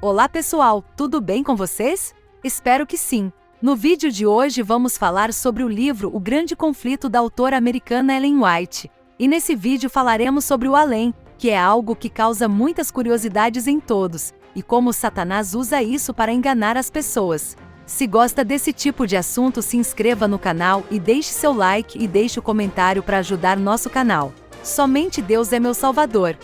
Olá pessoal, tudo bem com vocês? Espero que sim. No vídeo de hoje vamos falar sobre o livro O Grande Conflito da autora americana Ellen White. E nesse vídeo falaremos sobre o além, que é algo que causa muitas curiosidades em todos, e como Satanás usa isso para enganar as pessoas. Se gosta desse tipo de assunto, se inscreva no canal e deixe seu like e deixe o comentário para ajudar nosso canal. Somente Deus é meu Salvador.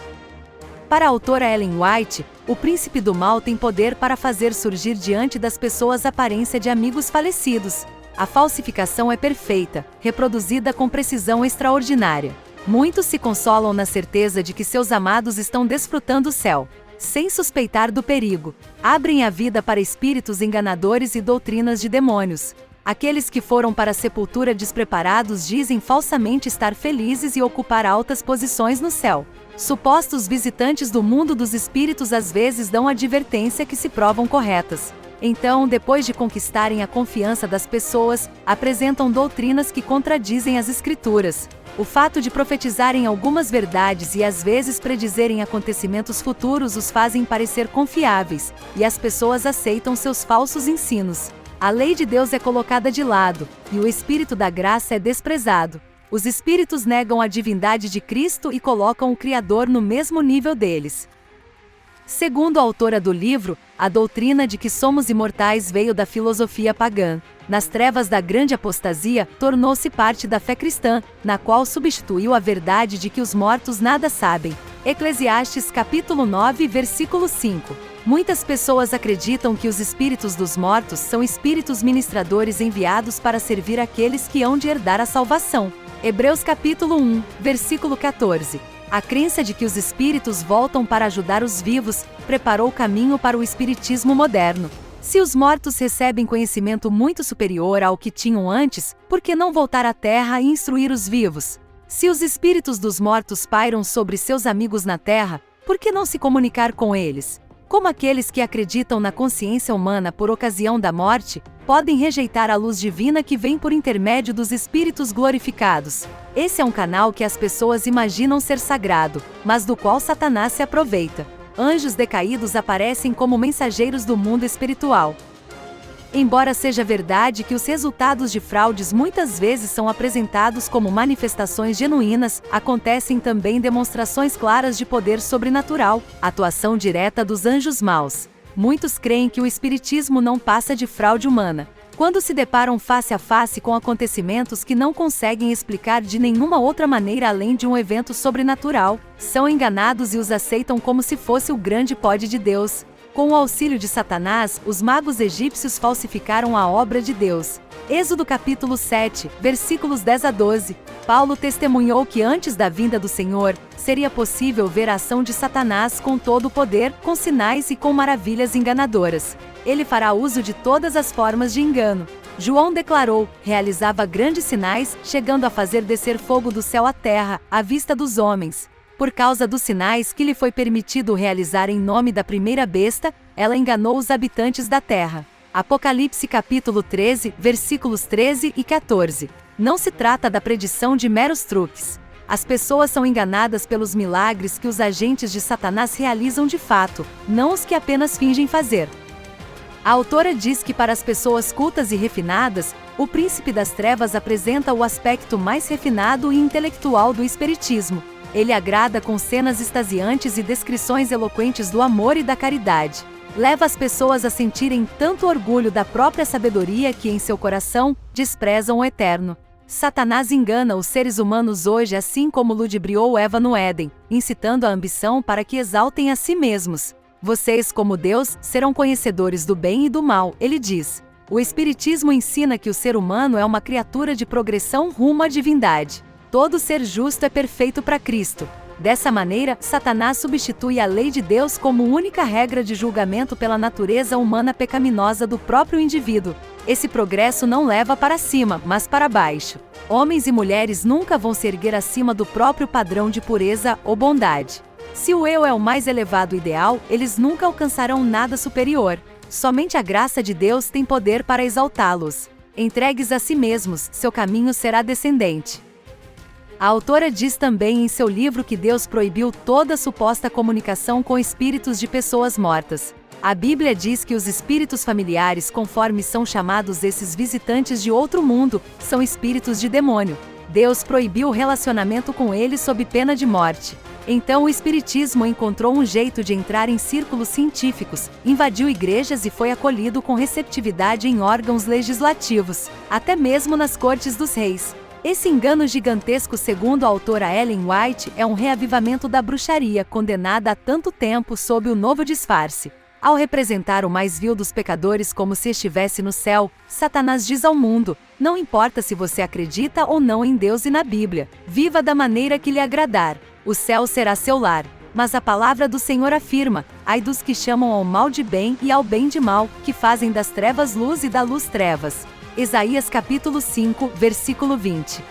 Para a autora Ellen White, o príncipe do mal tem poder para fazer surgir diante das pessoas a aparência de amigos falecidos. A falsificação é perfeita, reproduzida com precisão extraordinária. Muitos se consolam na certeza de que seus amados estão desfrutando o céu, sem suspeitar do perigo. Abrem a vida para espíritos enganadores e doutrinas de demônios. Aqueles que foram para a sepultura despreparados dizem falsamente estar felizes e ocupar altas posições no céu. Supostos visitantes do mundo dos espíritos às vezes dão advertência que se provam corretas. Então, depois de conquistarem a confiança das pessoas, apresentam doutrinas que contradizem as escrituras. O fato de profetizarem algumas verdades e às vezes predizerem acontecimentos futuros os fazem parecer confiáveis, e as pessoas aceitam seus falsos ensinos. A lei de Deus é colocada de lado, e o Espírito da graça é desprezado. Os espíritos negam a divindade de Cristo e colocam o Criador no mesmo nível deles. Segundo a autora do livro, a doutrina de que somos imortais veio da filosofia pagã. Nas trevas da grande apostasia, tornou-se parte da fé cristã, na qual substituiu a verdade de que os mortos nada sabem. Eclesiastes capítulo 9, versículo 5. Muitas pessoas acreditam que os espíritos dos mortos são espíritos ministradores enviados para servir aqueles que hão de herdar a salvação. Hebreus capítulo 1, versículo 14. A crença de que os espíritos voltam para ajudar os vivos preparou o caminho para o espiritismo moderno. Se os mortos recebem conhecimento muito superior ao que tinham antes, por que não voltar à Terra e instruir os vivos? Se os espíritos dos mortos pairam sobre seus amigos na Terra, por que não se comunicar com eles? Como aqueles que acreditam na consciência humana por ocasião da morte, podem rejeitar a luz divina que vem por intermédio dos espíritos glorificados. Esse é um canal que as pessoas imaginam ser sagrado, mas do qual Satanás se aproveita. Anjos decaídos aparecem como mensageiros do mundo espiritual. Embora seja verdade que os resultados de fraudes muitas vezes são apresentados como manifestações genuínas, acontecem também demonstrações claras de poder sobrenatural, atuação direta dos anjos maus. Muitos creem que o espiritismo não passa de fraude humana. Quando se deparam face a face com acontecimentos que não conseguem explicar de nenhuma outra maneira além de um evento sobrenatural, são enganados e os aceitam como se fosse o grande poder de Deus. Com o auxílio de Satanás, os magos egípcios falsificaram a obra de Deus. Êxodo capítulo 7, versículos 10 a 12. Paulo testemunhou que antes da vinda do Senhor, seria possível ver a ação de Satanás com todo o poder, com sinais e com maravilhas enganadoras. Ele fará uso de todas as formas de engano. João declarou, realizava grandes sinais, chegando a fazer descer fogo do céu à terra, à vista dos homens. Por causa dos sinais que lhe foi permitido realizar em nome da primeira besta, ela enganou os habitantes da terra. Apocalipse capítulo 13, versículos 13 e 14. Não se trata da predição de meros truques. As pessoas são enganadas pelos milagres que os agentes de Satanás realizam de fato, não os que apenas fingem fazer. A autora diz que para as pessoas cultas e refinadas, o príncipe das trevas apresenta o aspecto mais refinado e intelectual do espiritismo. Ele agrada com cenas extasiantes e descrições eloquentes do amor e da caridade. Leva as pessoas a sentirem tanto orgulho da própria sabedoria que em seu coração desprezam o eterno. Satanás engana os seres humanos hoje assim como ludibriou Eva no Éden, incitando a ambição para que exaltem a si mesmos. Vocês, como Deus, serão conhecedores do bem e do mal, ele diz. O Espiritismo ensina que o ser humano é uma criatura de progressão rumo à divindade. Todo ser justo é perfeito para Cristo. Dessa maneira, Satanás substitui a lei de Deus como única regra de julgamento pela natureza humana pecaminosa do próprio indivíduo. Esse progresso não leva para cima, mas para baixo. Homens e mulheres nunca vão se erguer acima do próprio padrão de pureza ou bondade. Se o eu é o mais elevado ideal, eles nunca alcançarão nada superior. Somente a graça de Deus tem poder para exaltá-los. Entregues a si mesmos, seu caminho será descendente. A autora diz também em seu livro que Deus proibiu toda suposta comunicação com espíritos de pessoas mortas. A Bíblia diz que os espíritos familiares, conforme são chamados esses visitantes de outro mundo, são espíritos de demônio. Deus proibiu o relacionamento com eles sob pena de morte. Então o espiritismo encontrou um jeito de entrar em círculos científicos, invadiu igrejas e foi acolhido com receptividade em órgãos legislativos, até mesmo nas cortes dos reis. Esse engano gigantesco, segundo a autora Ellen White, é um reavivamento da bruxaria condenada há tanto tempo sob o novo disfarce. Ao representar o mais vil dos pecadores como se estivesse no céu, Satanás diz ao mundo: não importa se você acredita ou não em Deus e na Bíblia, viva da maneira que lhe agradar. O céu será seu lar. Mas a palavra do Senhor afirma: ai dos que chamam ao mal de bem e ao bem de mal, que fazem das trevas luz e da luz trevas. Isaías capítulo 5, versículo 20.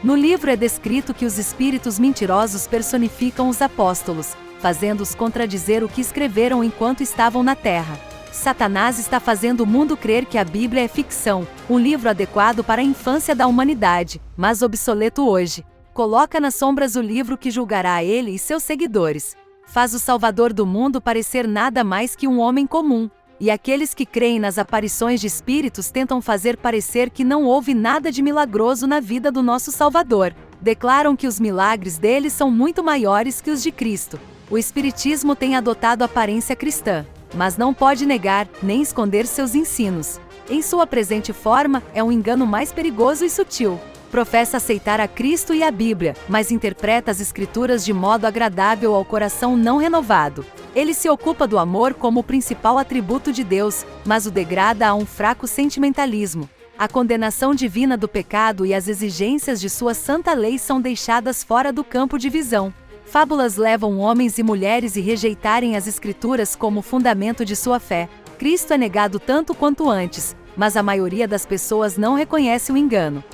No livro é descrito que os espíritos mentirosos personificam os apóstolos, fazendo-os contradizer o que escreveram enquanto estavam na terra. Satanás está fazendo o mundo crer que a Bíblia é ficção, um livro adequado para a infância da humanidade, mas obsoleto hoje. Coloca nas sombras o livro que julgará a ele e seus seguidores. Faz o Salvador do mundo parecer nada mais que um homem comum. E aqueles que creem nas aparições de espíritos tentam fazer parecer que não houve nada de milagroso na vida do nosso Salvador. Declaram que os milagres dele são muito maiores que os de Cristo. O espiritismo tem adotado aparência cristã, mas não pode negar, nem esconder seus ensinos. Em sua presente forma, é um engano mais perigoso e sutil. Professa aceitar a Cristo e a Bíblia, mas interpreta as Escrituras de modo agradável ao coração não renovado. Ele se ocupa do amor como o principal atributo de Deus, mas o degrada a um fraco sentimentalismo. A condenação divina do pecado e as exigências de sua santa lei são deixadas fora do campo de visão. Fábulas levam homens e mulheres a rejeitarem as Escrituras como fundamento de sua fé. Cristo é negado tanto quanto antes, mas a maioria das pessoas não reconhece o engano.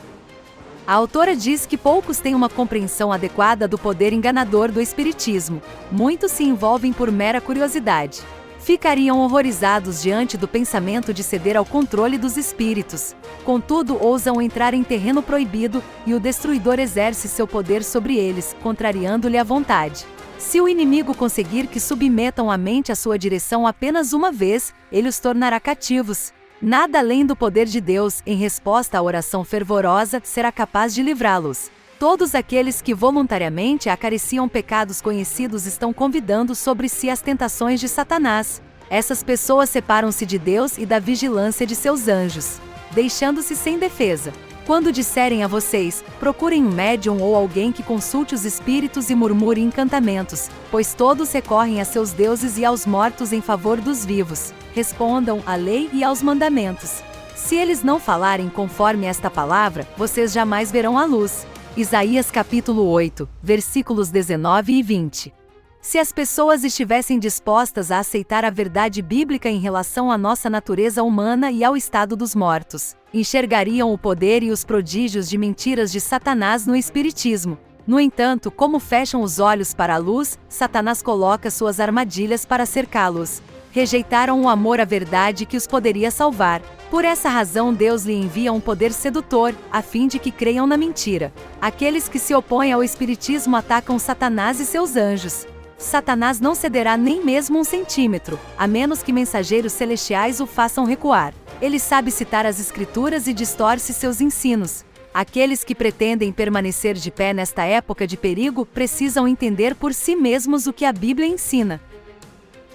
A autora diz que poucos têm uma compreensão adequada do poder enganador do espiritismo. Muitos se envolvem por mera curiosidade. Ficariam horrorizados diante do pensamento de ceder ao controle dos espíritos. Contudo, ousam entrar em terreno proibido, e o destruidor exerce seu poder sobre eles, contrariando-lhe a vontade. Se o inimigo conseguir que submetam a mente à sua direção apenas uma vez, ele os tornará cativos. Nada além do poder de Deus, em resposta à oração fervorosa, será capaz de livrá-los. Todos aqueles que voluntariamente acariciam pecados conhecidos estão convidando sobre si as tentações de Satanás. Essas pessoas separam-se de Deus e da vigilância de seus anjos, deixando-se sem defesa. Quando disserem a vocês: procurem um médium ou alguém que consulte os espíritos e murmure encantamentos, pois todos recorrem a seus deuses e aos mortos em favor dos vivos, respondam à lei e aos mandamentos. Se eles não falarem conforme esta palavra, vocês jamais verão a luz. Isaías capítulo 8, versículos 19 e 20. Se as pessoas estivessem dispostas a aceitar a verdade bíblica em relação à nossa natureza humana e ao estado dos mortos, enxergariam o poder e os prodígios de mentiras de Satanás no espiritismo. No entanto, como fecham os olhos para a luz, Satanás coloca suas armadilhas para cercá-los. Rejeitaram o amor à verdade que os poderia salvar. Por essa razão Deus lhe envia um poder sedutor, a fim de que creiam na mentira. Aqueles que se opõem ao espiritismo atacam Satanás e seus anjos. Satanás não cederá nem mesmo 1 centímetro, a menos que mensageiros celestiais o façam recuar. Ele sabe citar as Escrituras e distorce seus ensinos. Aqueles que pretendem permanecer de pé nesta época de perigo precisam entender por si mesmos o que a Bíblia ensina.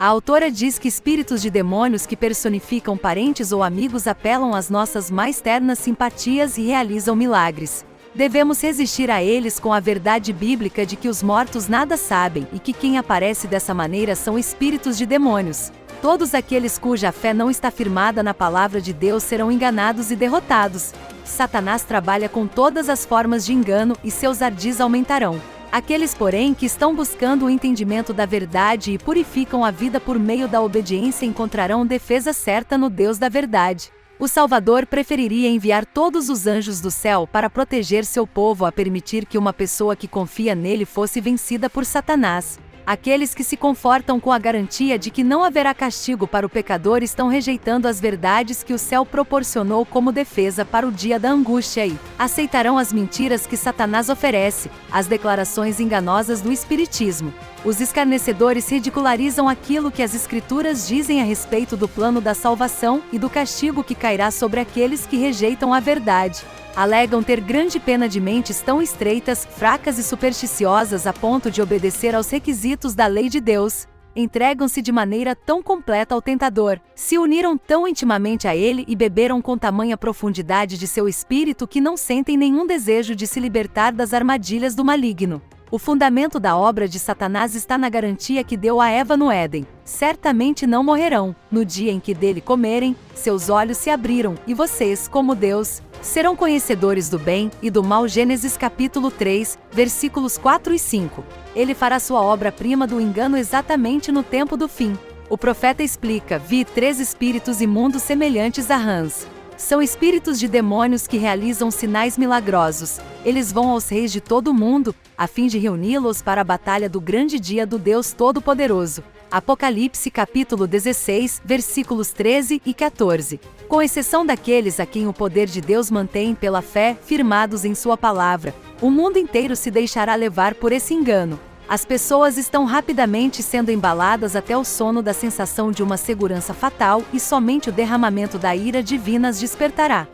A autora diz que espíritos de demônios que personificam parentes ou amigos apelam às nossas mais ternas simpatias e realizam milagres. Devemos resistir a eles com a verdade bíblica de que os mortos nada sabem e que quem aparece dessa maneira são espíritos de demônios. Todos aqueles cuja fé não está firmada na palavra de Deus serão enganados e derrotados. Satanás trabalha com todas as formas de engano e seus ardis aumentarão. Aqueles, porém, que estão buscando o entendimento da verdade e purificam a vida por meio da obediência encontrarão defesa certa no Deus da verdade. O Salvador preferiria enviar todos os anjos do céu para proteger seu povo a permitir que uma pessoa que confia nele fosse vencida por Satanás. Aqueles que se confortam com a garantia de que não haverá castigo para o pecador estão rejeitando as verdades que o céu proporcionou como defesa para o dia da angústia e aceitarão as mentiras que Satanás oferece, as declarações enganosas do espiritismo. Os escarnecedores ridicularizam aquilo que as Escrituras dizem a respeito do plano da salvação e do castigo que cairá sobre aqueles que rejeitam a verdade. Alegam ter grande pena de mentes tão estreitas, fracas e supersticiosas a ponto de obedecer aos requisitos da lei de Deus. Entregam-se de maneira tão completa ao tentador, se uniram tão intimamente a ele e beberam com tamanha profundidade de seu espírito que não sentem nenhum desejo de se libertar das armadilhas do maligno. O fundamento da obra de Satanás está na garantia que deu a Eva no Éden. Certamente não morrerão. No dia em que dele comerem, seus olhos se abriram, e vocês, como Deus, serão conhecedores do bem e do mal. Gênesis capítulo 3, versículos 4 e 5. Ele fará sua obra-prima do engano exatamente no tempo do fim. O profeta explica: vi 3 espíritos imundos semelhantes a rãs. São espíritos de demônios que realizam sinais milagrosos. Eles vão aos reis de todo o mundo, a fim de reuni-los para a batalha do grande dia do Deus Todo-Poderoso. Apocalipse capítulo 16, versículos 13 e 14. Com exceção daqueles a quem o poder de Deus mantém pela fé, firmados em sua palavra, o mundo inteiro se deixará levar por esse engano. As pessoas estão rapidamente sendo embaladas até o sono da sensação de uma segurança fatal e somente o derramamento da ira divina as despertará.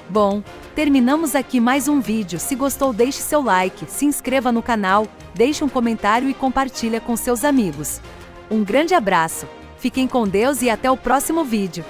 Bom, terminamos aqui mais um vídeo. Se gostou, deixe seu like, se inscreva no canal, deixe um comentário e compartilhe com seus amigos. Um grande abraço, fiquem com Deus e até o próximo vídeo.